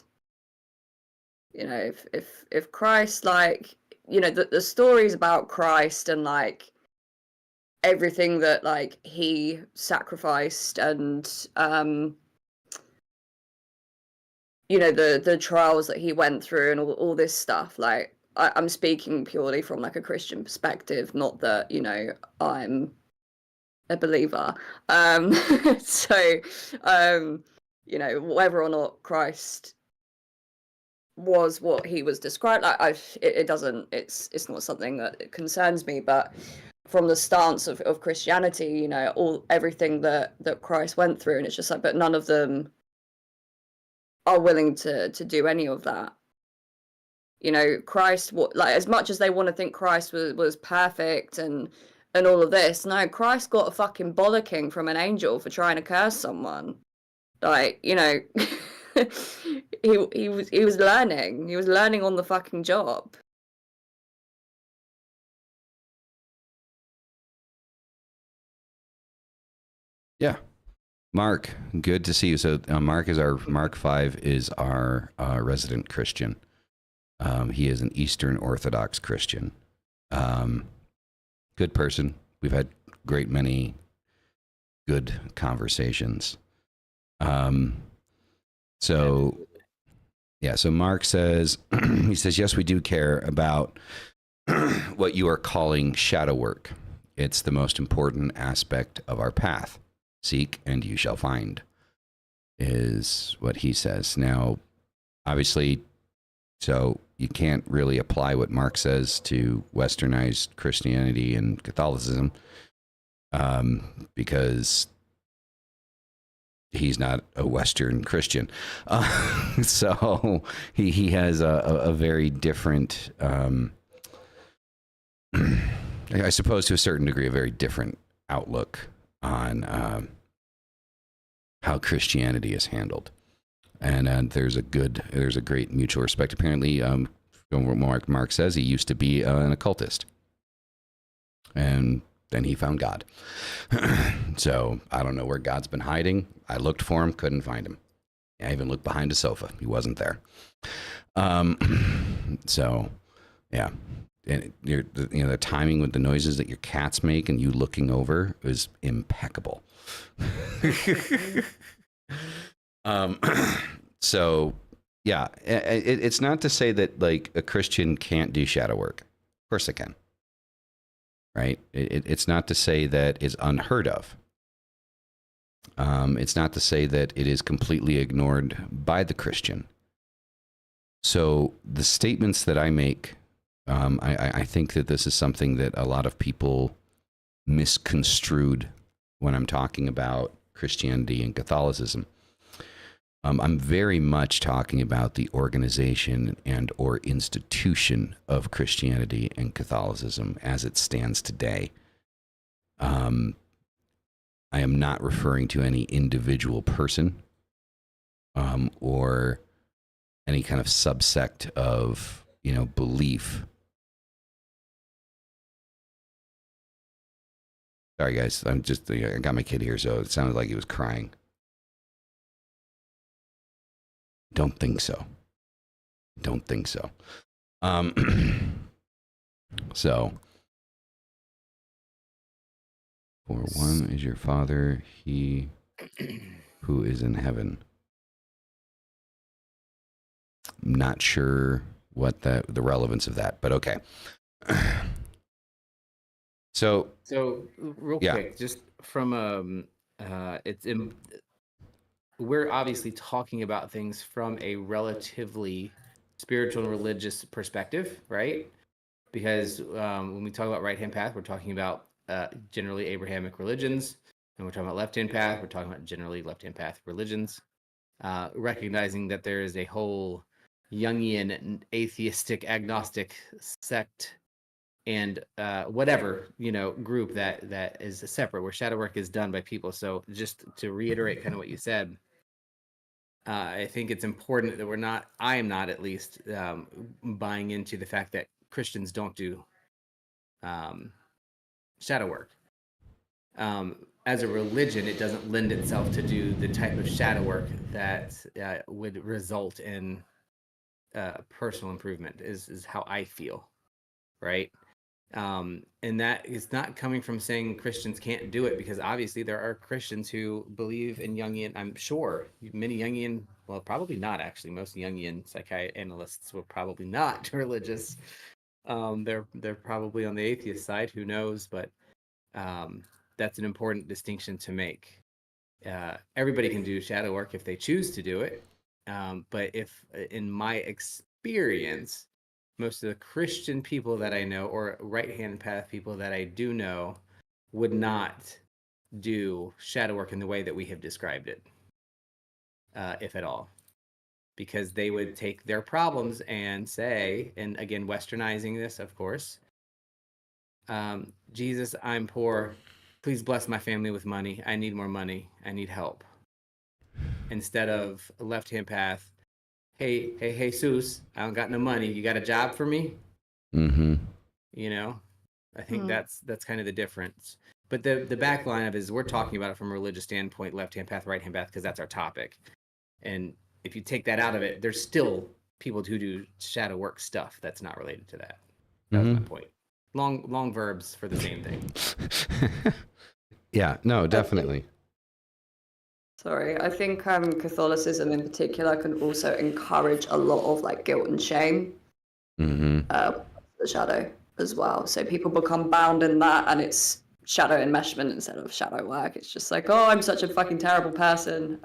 You know, if Christ, like, you know, the stories about Christ and like everything that like he sacrificed and you know, the trials that he went through and all this stuff, like I'm speaking purely from like a Christian perspective, not that, you know, I'm a believer. So you know, whether or not Christ was what he was described, like it's not something that concerns me, but from the stance of Christianity, you know, everything that Christ went through, and it's just like, but none of them are willing to do any of that. You know, Christ, like, as much as they want to think Christ was perfect and all of this, no, Christ got a fucking bollocking from an angel for trying to curse someone. Like, you know, he was learning on the fucking job. Yeah. Mark, good to see you. So Mark 5 is our resident Christian. He is an Eastern Orthodox Christian. Good person. We've had great many good conversations. So Mark says, he says, yes, we do care about what you are calling shadow work. It's the most important aspect of our path. Seek and you shall find, is what he says. Now, obviously, so you can't really apply what Mark says to westernized Christianity and Catholicism, because he's not a Western Christian. So he has a very different, I suppose to a certain degree, a very different outlook on how Christianity is handled. And there's a great mutual respect. Apparently, what Mark says, he used to be an occultist. And then he found God. So I don't know where God's been hiding. I looked for him, couldn't find him. I even looked behind a sofa. He wasn't there. So, yeah. And the timing with the noises that your cats make and you looking over is impeccable. So yeah, it's not to say that like a Christian can't do shadow work. Of course they can. Right? It's not to say that it's unheard of. It's not to say that it is completely ignored by the Christian. So the statements that I make, I think that this is something that a lot of people misconstrued when I'm talking about Christianity and Catholicism. I'm very much talking about the organization and or institution of Christianity and Catholicism as it stands today. I am not referring to any individual person or any kind of subsect of, belief. Sorry, guys. I got my kid here, so it sounded like he was crying. Don't think so. Don't think so. So, for one is your Father, he who is in heaven. I'm not sure what the relevance of that, but okay. So real quick, just from we're obviously talking about things from a relatively spiritual and religious perspective, right? Because when we talk about right-hand path, we're talking about generally Abrahamic religions, and we're talking about left-hand path, we're talking about generally left-hand path religions, recognizing that there is a whole Jungian atheistic agnostic sect and whatever group that is separate, where shadow work is done by people. So just to reiterate kind of what you said, I think it's important that I am not at least buying into the fact that Christians don't do shadow work. As a religion, it doesn't lend itself to do the type of shadow work that would result in personal improvement is how I feel, right? And that is not coming from saying Christians can't do it, because obviously there are Christians who believe in Jungian. I'm sure many Jungian, well, probably not actually. Most Jungian psychoanalysts were probably not religious. They're probably on the atheist side. Who knows? But that's an important distinction to make. Everybody can do shadow work if they choose to do it. But if, in my experience, most of the Christian people that I know, or right-hand path people that I do know, would not do shadow work in the way that we have described it, if at all. Because they would take their problems and say, and again, westernizing this, of course, Jesus, I'm poor. Please bless my family with money. I need more money. I need help. Instead of a left-hand path, hey, Jesus, I don't got no money. You got a job for me? Mm-hmm. I think that's kind of the difference. But the back line of it is we're talking about it from a religious standpoint, left-hand path, right-hand path, because that's our topic. And if you take that out of it, there's still people who do shadow work stuff that's not related to that. That's my point. Long verbs for the same thing. Yeah, no, definitely. Sorry, I think Catholicism in particular can also encourage a lot of like guilt and shame. The shadow as well. So people become bound in that, and it's shadow enmeshment instead of shadow work. It's just like, oh, I'm such a fucking terrible person,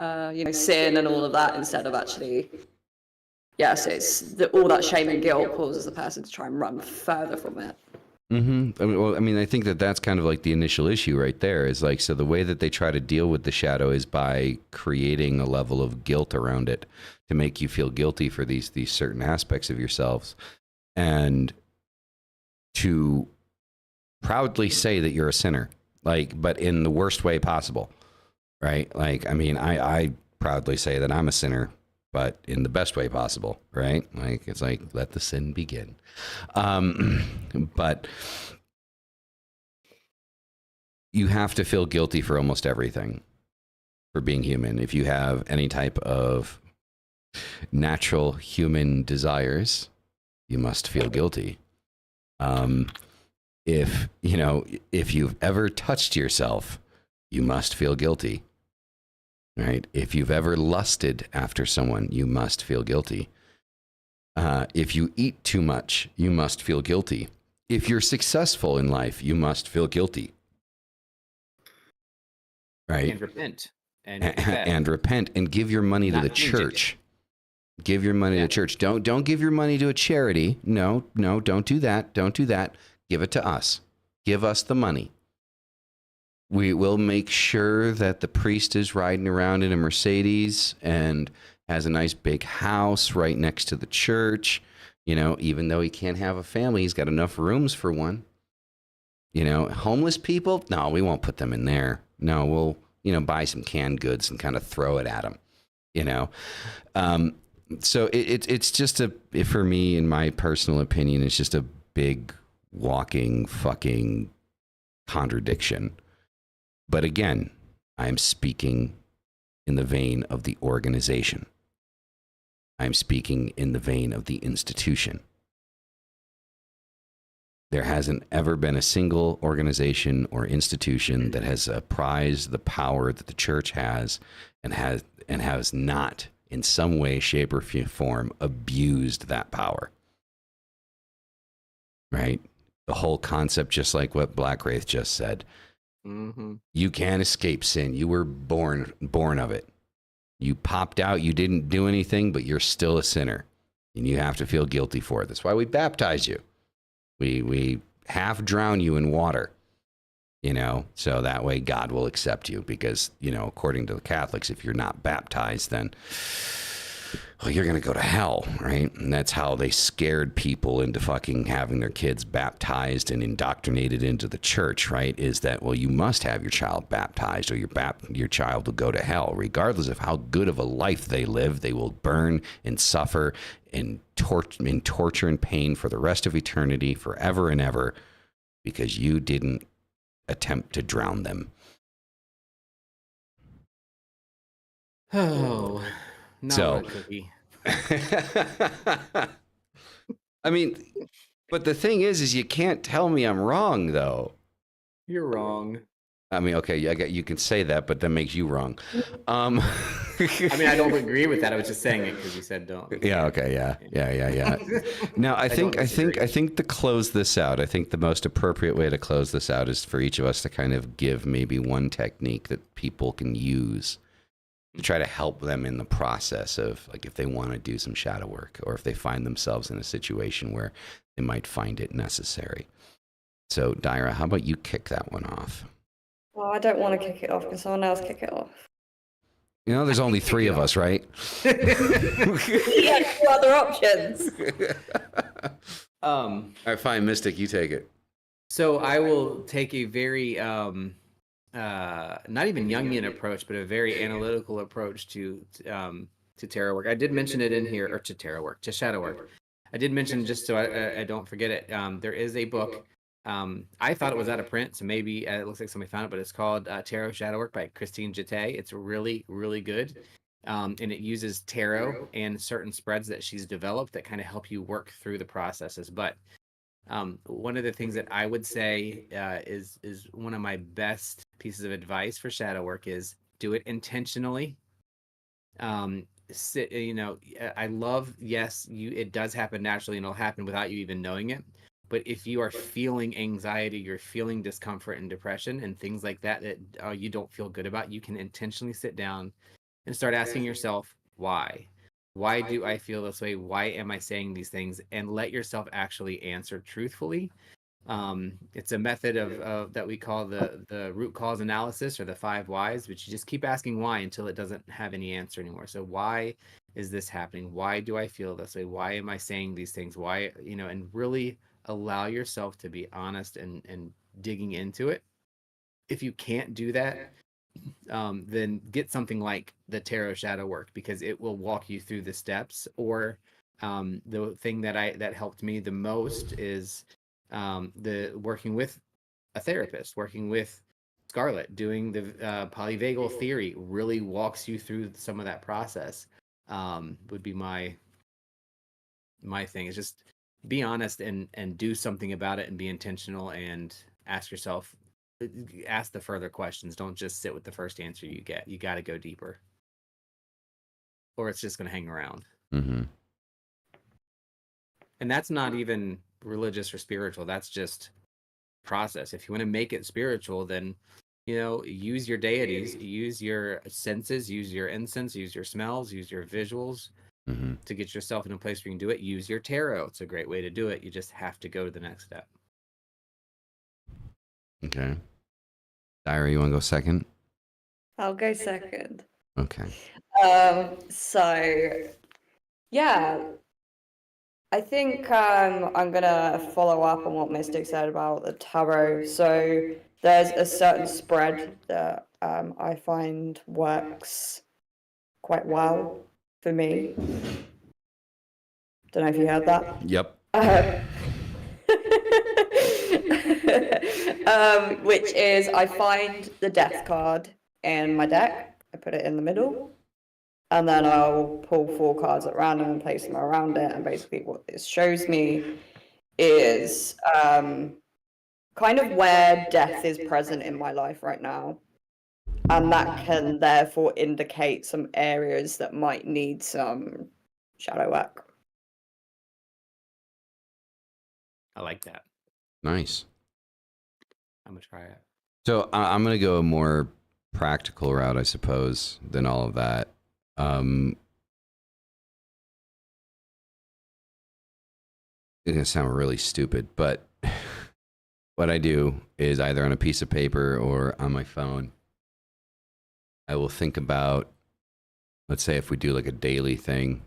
sin and all of that, instead of actually, yes, it's all that shame and guilt causes the person to try and run further from it. I think that's kind of like the initial issue right there, is like, so the way that they try to deal with the shadow is by creating a level of guilt around it to make you feel guilty for these certain aspects of yourselves, and to proudly say that you're a sinner, but in the worst way possible, right? I proudly say that I'm a sinner, but in the best way possible, right? It's like, let the sin begin. But you have to feel guilty for almost everything, for being human. If you have any type of natural human desires, you must feel guilty. If you've ever touched yourself, you must feel guilty, right? If you've ever lusted after someone, you must feel guilty. If you eat too much, you must feel guilty. If you're successful in life, you must feel guilty, right? And repent. And repent and give your money to the church. Give your money to the church. Don't give your money to a charity. No, don't do that. Don't do that. Give it to us. Give us the money. We will make sure that the priest is riding around in a Mercedes and has a nice big house right next to the church. You know, even though he can't have a family, he's got enough rooms for one. You know, homeless people, no, we won't put them in there. No, we'll, you know, buy some canned goods and kind of throw it at them, you know. So it's just for me, in my personal opinion, it's just a big walking fucking contradiction. But again, I'm speaking in the vein of the organization. I'm speaking in the vein of the institution. There hasn't ever been a single organization or institution that has apprised the power that the church has and has not, in some way, shape, or form, abused that power. Right? The whole concept, just like what Black Wraith just said. Mm-hmm. You can't escape sin. You were born of it. You popped out, you didn't do anything, but you're still a sinner. And you have to feel guilty for it. That's why we baptize you. We half drown you in water, you know, so that way God will accept you. Because, you know, according to the Catholics, if you're not baptized, then, well, you're going to go to hell, right? And that's how they scared people into fucking having their kids baptized and indoctrinated into the church, right? Is that, well, you must have your child baptized or your child will go to hell. Regardless of how good of a life they live, they will burn and suffer in torture and pain for the rest of eternity, forever and ever, because you didn't attempt to drown them. Oh, not So- a cookie. I mean, but the thing is you can't tell me I'm wrong, though. You're wrong. I mean, okay, you can say that, but that makes you wrong. I mean, I don't agree with that. I was just saying it because you said don't. Yeah. Okay. Yeah. Now, I think to close this out, I think the most appropriate way to close this out is for each of us to kind of give maybe one technique that people can use to try to help them in the process of, like, if they want to do some shadow work or if they find themselves in a situation where they might find it necessary. So, Daira, how about you kick that one off? Well, I don't want to kick it off. Can someone else kick it off? You know, there's only 3 of us, right? Yeah, 2 other options. All right, fine, Mystic, you take it. So I will take a very not even Jungian approach, but a very analytical approach to tarot work. I did mention it in here, or to tarot work, to shadow work. I did mention, just so I don't forget it, there is a book. I thought it was out of print, so maybe it looks like somebody found it, but it's called Tarot Shadow Work by Christine Jete. It's really, really good. And it uses tarot and certain spreads that she's developed that kind of help you work through the processes. But one of the things that I would say is one of my best pieces of advice for shadow work is do it intentionally. You know, I love, yes, it does happen naturally and it'll happen without you even knowing it. But if you are feeling anxiety, you're feeling discomfort and depression and things like that you don't feel good about, you can intentionally sit down and start asking yourself, why? Why do I feel this way? Why am I saying these things? And let yourself actually answer truthfully. It's a method of that we call the root cause analysis, or the 5 whys, which you just keep asking why until it doesn't have any answer anymore. So why is this happening? Why do I feel this way? Why am I saying these things? Why, you know, and really allow yourself to be honest and digging into it. If you can't do that, then get something like the Tarot Shadow Work, because it will walk you through the steps. Or the thing that helped me the most is the working with a therapist, working with Scarlett, doing the polyvagal theory really walks you through some of that process. Would be my thing, is just be honest and do something about it and be intentional and ask the further questions. Don't just sit with the first answer you get. You got to go deeper, or it's just going to hang around. Mm-hmm. And that's not even religious or spiritual. That's just process. If you want to make it spiritual, then, you know, use your deities, use your senses, use your incense, use your smells, use your visuals. Mm-hmm. To get yourself in a place where you can do it. Use your tarot. It's a great way to do it. You just have to go to the next step. Okay. Dyra, you want to go second? I'll go second. Okay. So yeah, I think I'm gonna follow up on what Mystic said about the tarot. So there's a certain spread that I find works quite well for me. Don't know if you heard that. Yep. Which is I find the death card in my deck, I put it in the middle, and then I'll pull 4 cards at random and place them around it. And basically, what this shows me is kind of where death is present in my life right now. And that can therefore indicate some areas that might need some shadow work. I like that. Nice. I'm gonna try it. So I'm going to go a more practical route, I suppose, than all of that. It's going to sound really stupid, but what I do is either on a piece of paper or on my phone, I will think about, let's say if we do like a daily thing,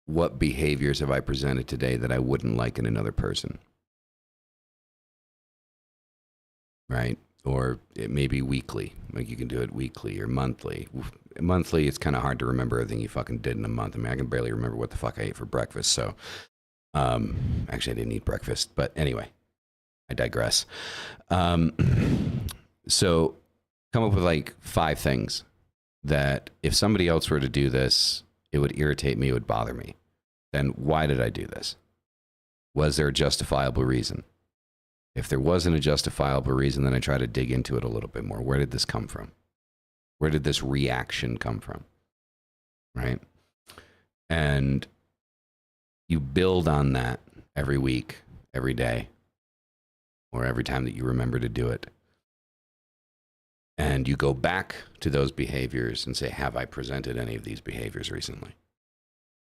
what behaviors have I presented today that I wouldn't like in another person? Right? Or it may be weekly. Like you can do it weekly or monthly. Monthly, it's kind of hard to remember everything you fucking did in a month. I mean, I can barely remember what the fuck I ate for breakfast. So, actually, I didn't eat breakfast. But anyway, I digress. So, come up with like 5 things that if somebody else were to do this, it would irritate me, it would bother me. Then why did I do this? Was there a justifiable reason? If there wasn't a justifiable reason, then I try to dig into it a little bit more. Where did this come from? Where did this reaction come from? Right? And you build on that every week, every day, or every time that you remember to do it. And you go back to those behaviors and say, have I presented any of these behaviors recently?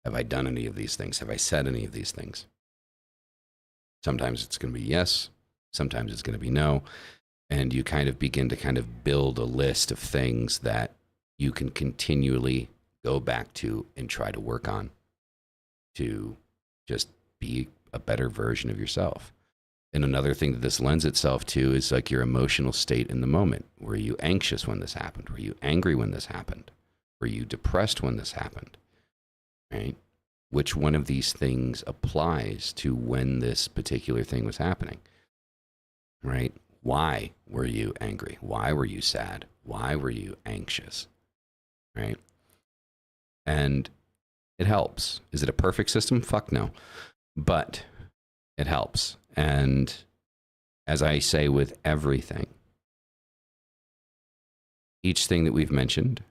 Have I done any of these things? Have I said any of these things? Sometimes it's going to be yes. Sometimes it's going to be no. And you kind of begin to kind of build a list of things that you can continually go back to and try to work on to just be a better version of yourself. And another thing that this lends itself to is like your emotional state in the moment. Were you anxious when this happened? Were you angry when this happened? Were you depressed when this happened? Right? Which one of these things applies to when this particular thing was happening? Right? Why were you angry? Why were you sad? Why were you anxious? Right? And it helps. Is it a perfect system? Fuck no. But it helps. And as I say with everything, each thing that we've mentioned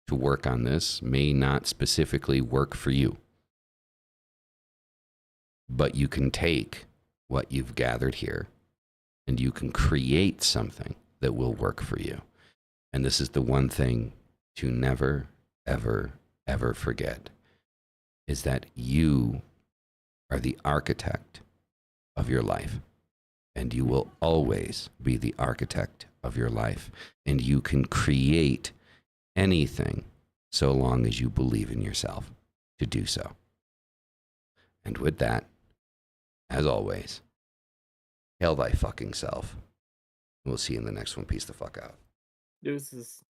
to work on this may not specifically work for you. But you can take what you've gathered here and you can create something that will work for you. And this is the one thing to never, ever, ever forget, is that you are the architect of your life. And you will always be the architect of your life. And you can create anything so long as you believe in yourself to do so. And with that, as always, hail thy fucking self. We'll see you in the next one. Peace the fuck out. Deuces.